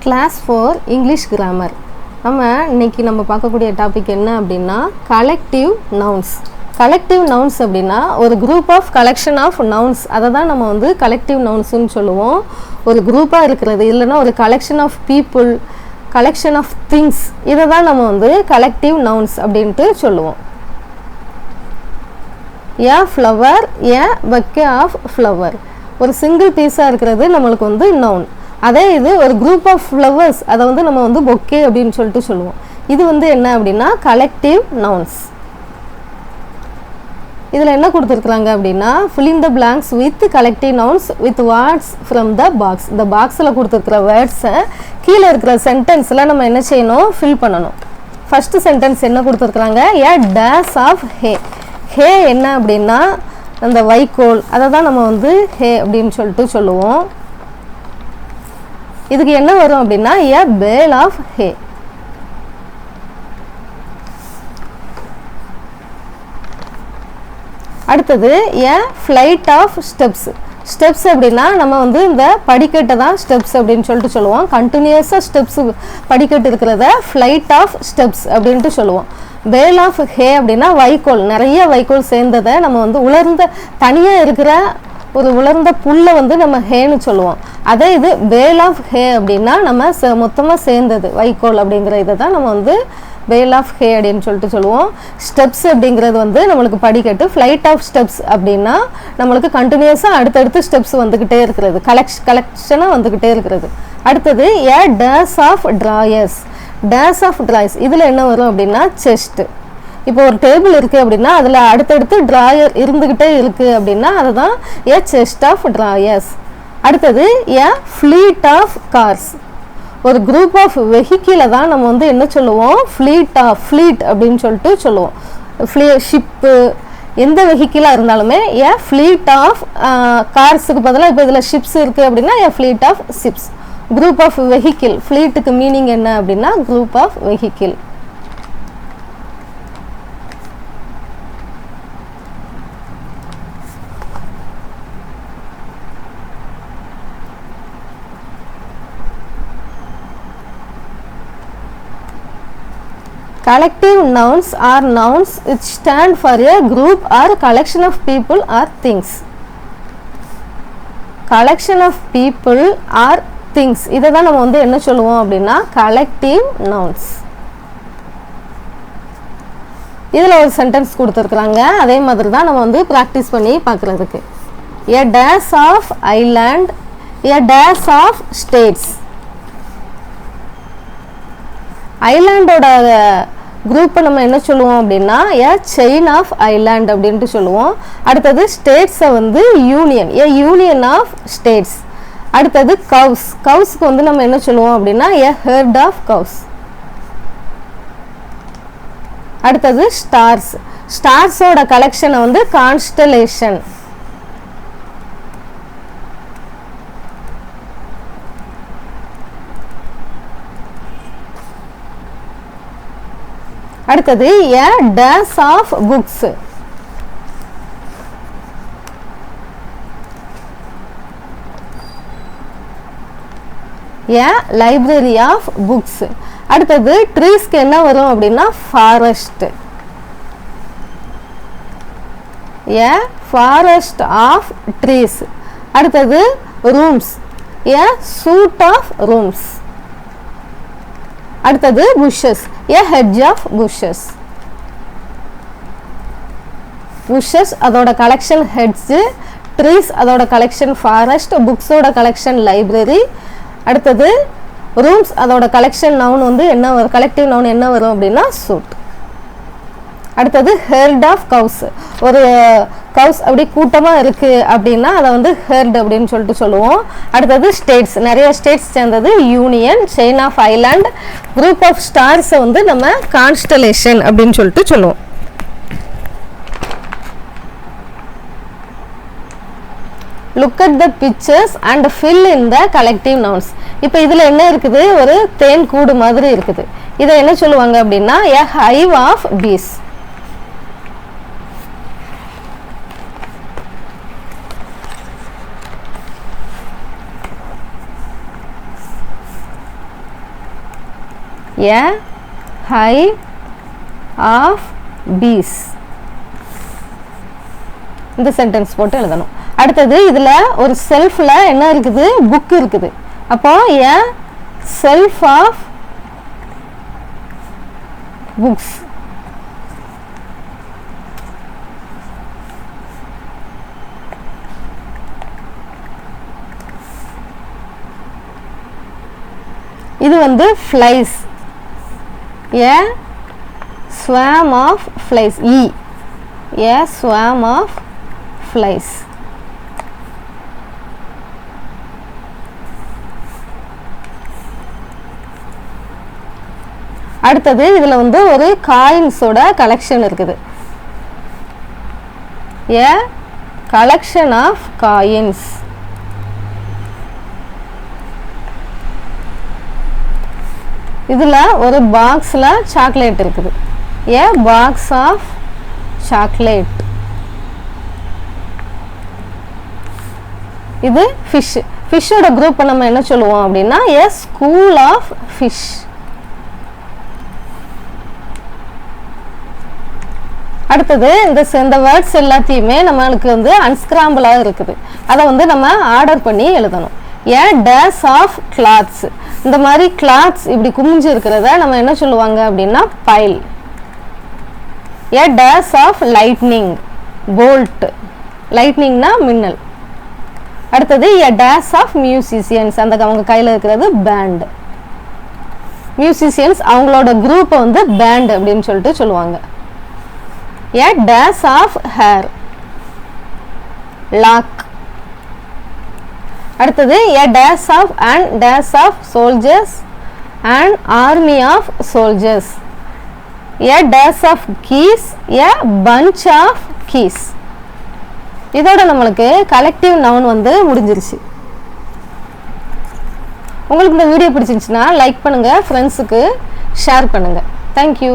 Class 4 English grammar. நம்ம பார்க்கக்கூடிய topic என்ன அப்படின்னா கலெக்டிவ் நவுன்ஸ். கலெக்டிவ் நவுன்ஸ் அப்படின்னா ஒரு group of collection of nouns, அதை தான் நம்ம கலெக்டிவ் நவுன்ஸ்னு சொல்லுவோம். ஒரு குரூப்பாக இருக்கிறது இல்லைன்னா ஒரு collection of people, collection of things, இதை தான் நம்ம கலெக்டிவ் நவுன்ஸ் அப்படின்ட்டு சொல்லுவோம். A flower, a bouquet of flower, ஒரு சிங்கிள் பீஸாக இருக்கிறது நம்மளுக்கு நவுன். அதே இது ஒரு குரூப் ஆஃப் ஃப்ளவர்ஸ், அதை நம்ம பொக்கே அப்படின்னு சொல்லிட்டு சொல்லுவோம். இது என்ன அப்படின்னா கலெக்டிவ் நவுன்ஸ். இதில் என்ன கொடுத்துருக்குறாங்க அப்படின்னா filling the blanks with collective nouns with words from the box. இந்த பாக்ஸில் கொடுத்துருக்குற வேர்ட்ஸை கீழே இருக்கிற சென்டென்ஸில் நம்ம என்ன செய்யணும், ஃபில் பண்ணணும். ஃபஸ்ட்டு சென்டென்ஸ் என்ன கொடுத்துருக்குறாங்க, ஏ டேஸ் ஆஃப் ஹே. ஹே என்ன அப்படின்னா அந்த வைக்கோல், அதை தான் நம்ம ஹே அப்படின்னு சொல்லிட்டு சொல்லுவோம். இதுக்கு என்ன வரும் அப்படின்னா ஏ பேல் ஆஃப் ஹே. அடுத்தது ஏ ஃப்ளைட் ஆஃப் ஸ்டெப்ஸ். ஸ்டெப்ஸ் அப்படின்னா நம்ம இந்த படிக்கட்டை தான் ஸ்டெப்ஸ் அப்படின்னு சொல்லிட்டு சொல்லுவோம். கண்டினியூஸாக ஸ்டெப்ஸ் படிக்கட்டு இருக்கிறத ஃப்ளைட் ஆஃப் ஸ்டெப்ஸ் அப்படின்ட்டு சொல்லுவோம். பேல் ஆஃப் ஹே அப்படின்னா வைக்கோல், நிறைய வைக்கோல் சேர்ந்ததை நம்ம உலர்ந்த தனியாக இருக்கிற ஒரு உலர்ந்த புல்லை நம்ம ஹேன்னு சொல்லுவோம். அதே இது பேல் ஆஃப் ஹே அப்படின்னா நம்ம மொத்தமாக சேர்ந்தது வைக்கோல் அப்படிங்கிற இதை தான் நம்ம பேல் ஆஃப் ஹே அப்படின்னு சொல்லிட்டு சொல்லுவோம். ஸ்டெப்ஸ் அப்படிங்கிறது நம்மளுக்கு படிக்கட்டு. ஃப்ளைட் ஆஃப் ஸ்டெப்ஸ் அப்படின்னா நம்மளுக்கு கண்டினியூஸாக அடுத்தடுத்து ஸ்டெப்ஸ் வந்துக்கிட்டே இருக்கிறது, கலெக்ஷனாக வந்துக்கிட்டே இருக்கிறது. அடுத்தது ஏ டேஸ் ஆஃப் ட்ராயர்ஸ். டேஸ் ஆஃப் ட்ராயர்ஸ் இதில் என்ன வரும் அப்படின்னா செஸ்ட். இப்போ ஒரு டேபிள் இருக்குது அப்படின்னா அதில் அடுத்தடுத்து ட்ராயர் இருந்துக்கிட்டே இருக்குது அப்படின்னா அதுதான் ஏ செஸ்ட் ஆஃப் ட்ராயர்ஸ். அடுத்தது ஏ ஃப்ளீட் ஆஃப் கார்ஸ். ஒரு குரூப் ஆஃப் வெஹிக்கிளை தான் நம்ம என்ன சொல்லுவோம், ஃப்ளீட் அப்படின்னு சொல்லிட்டு சொல்லுவோம். ஷிப்பு எந்த வெஹிக்கிளாக இருந்தாலுமே ஏ ஃப்ளீட் ஆஃப் கார்ஸுக்கு பதிலாக இப்போ இதில் ஷிப்ஸ் இருக்குது அப்படின்னா a fleet of ships. Group of vehicle, ஃப்ளீட்டுக்கு மீனிங் என்ன அப்படின்னா group of vehicle. Collective nouns are nouns which stand for a group or collection of people or things. Collection of people or things, இதை தான் நம்ம என்ன சொல்லுவோம் அப்படின்னா collective nouns. இதில் ஒரு சென்டென்ஸ் கொடுத்துருக்குறாங்க, அதே மாதிரி தான் நம்ம ப்ராக்டிஸ் பண்ணி பார்க்குறதுக்கு. A dash of island, a dash of states. ஐலாண்டோட குரூப்பை நம்ம என்ன சொல்லுவோம் அப்படின்னா ஏ செயின் ஆஃப் ஐலாண்ட் அப்படின்ட்டு சொல்லுவோம். அடுத்தது ஸ்டேட்ஸை union, a union of states. அடுத்தது கவுஸ், கவுஸ்க்கு நம்ம என்ன சொல்லுவோம் அப்படின்னா ஏ ஹெர்ட் ஆஃப் கவுஸ். அடுத்தது ஸ்டார்ஸ், ஸ்டார்ஸோட கலெக்ஷனை கான்ஸ்டலேஷன். அடுத்தது a days of books. A library of books. அடுத்தது ட்ரீஸ்க்கு என்ன வரும் அப்படின்னா forest. A forest of trees. அடுத்தது rooms, a suite of rooms. அடுத்தது bushes, a hedge of bushes. Bushes அதோட கலெக்ஷன் ஹெட்ஜ், ட்ரீஸ் அதோட கலெக்ஷன் ஃபாரஸ்ட், புக்ஸோட கலெக்ஷன் லைப்ரரி. அடுத்தது ரூம்ஸ் அதோட கலெக்ஷன் நவுன் என்ன வரும், கலெக்டிவ் நவுன் என்ன வரும் அப்படின்னா சூட். அடுத்தது ஹெர்ட் ஆஃப் கவுஸ், ஒரு கவுஸ் அப்படி கூட்டமாக இருக்குது அப்படின்னா அதை ஹெர்ட் அப்படின்னு சொல்லிட்டு சொல்லுவோம். அடுத்தது ஸ்டேட்ஸ், நிறைய ஸ்டேட்ஸ் சேர்ந்தது union, chain of island. Group of ஸ்டார்ஸை நம்ம கான்ஸ்டலேஷன் அப்படின்னு சொல்லிட்டு சொல்லுவோம். Look at the pictures and fill in the collective nouns. இப்போ இதில் என்ன இருக்குது, ஒரு தேன் கூடு மாதிரி இருக்குது. இதை என்ன சொல்லுவாங்க அப்படின்னா a hive of bees. a hive of bees. இந்த சென்டென்ஸ் போட்டு எழுதணும். அடுத்தது இதுல ஒரு செல்ஃப்ல என்ன இருக்குது, புக் இருக்குது. அப்போ a self of books. இது வந்து flies. a swarm of flies. a swarm of flies. அடுத்தது இதுல வந்து ஒரு காயின்ஸோட கலெக்ஷன் இருக்குது. a collection of coins. இதுல ஒரு பாக்ஸ்ல சாக்லேட் இருக்குது. a box of chocolate. இது fish. ஃபிஷ்ஷோட குரூப் நம்ம என்ன சொல்லுவோம் அப்படின்னா a school of fish. அடுத்தது இந்த வேர்ட்ஸ் எல்லாத்தையுமே நம்மளுக்கு வந்து அன்ஸ்கிராம்பிளா இருக்குது. அதை வந்து நம்ம ஆர்டர் பண்ணி எழுதணும். a dash of cloths. இந்த மாதிரி கிளாத்ஸ் இப்படி குமிஞ்சு இருக்கிறத நம்ம என்ன சொல்லுவாங்க அப்படின்னா file. a dash of lightning. bolt. lightningனா மின்னல். அடுத்தது a dash of musicians. அந்த அவங்க கையில இருக்கிறது பேண்ட். மியூசிஷியன்ஸ் அவங்களோட குரூப்பை வந்து பேண்ட் அப்படின்னு சொல்லிட்டு சொல்லுவாங்க. a dash of hair. lock. அடுத்தது a dash of and dash of soldiers and army of soldiers. a dash of keys. a bunch of keys. இதோட நம்மளுக்கு கலெக்டிவ் நவுன் வந்து முடிஞ்சிருச்சு. உங்களுக்கு இந்த வீடியோ பிடிச்சிருந்துச்சுன்னா லைக் பண்ணுங்க, ஃப்ரெண்ட்ஸுக்கு ஷேர் பண்ணுங்க. தேங்க்யூ.